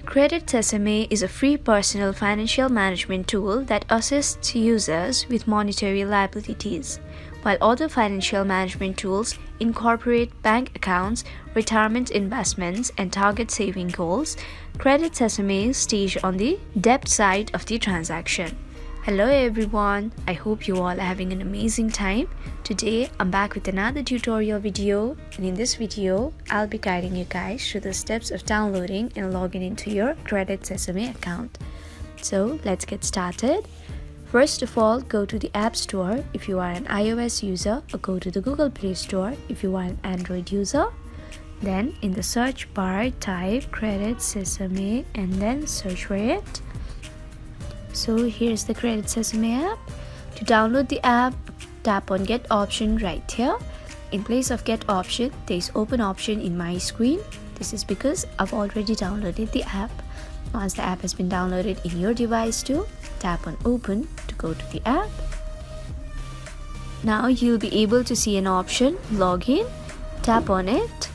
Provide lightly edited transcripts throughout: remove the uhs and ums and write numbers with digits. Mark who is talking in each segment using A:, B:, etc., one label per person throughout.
A: Credit Sesame is a free personal financial management tool that assists users with monetary liabilities. While other financial management tools incorporate bank accounts, retirement investments, and target saving goals, Credit Sesame stays on the debt side of the transaction. Hello everyone, I hope you all are having an amazing time. Today I'm back with another tutorial video, and in this video I'll be guiding you guys through the steps of downloading and logging into your Credit Sesame account. So let's get started. First of all, go to the App Store if you are an iOS user, or go to the Google Play Store if you are an Android user. Then in the search bar type Credit Sesame and then search for it. So here's the Credit Sesame app. To download the app, tap on Get option right here. In place of Get option, there is Open option in my screen. This is because I've already downloaded the app. Once the app has been downloaded in your device too, tap on Open to go to the app. Now you'll be able to see an option, Login. Tap on it.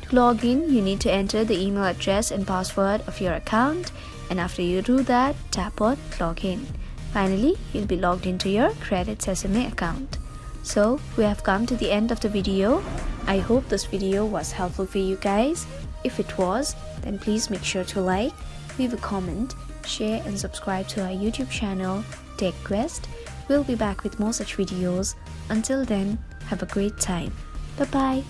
A: To log in, you need to enter the email address and password of your account. And after you do that, tap on Login. Finally, you'll be logged into your Credit Sesame account. So, we have come to the end of the video. I hope this video was helpful for you guys. If it was, then please make sure to like, leave a comment, share and subscribe to our YouTube channel, TechQuest. We'll be back with more such videos. Until then, have a great time. Bye-bye.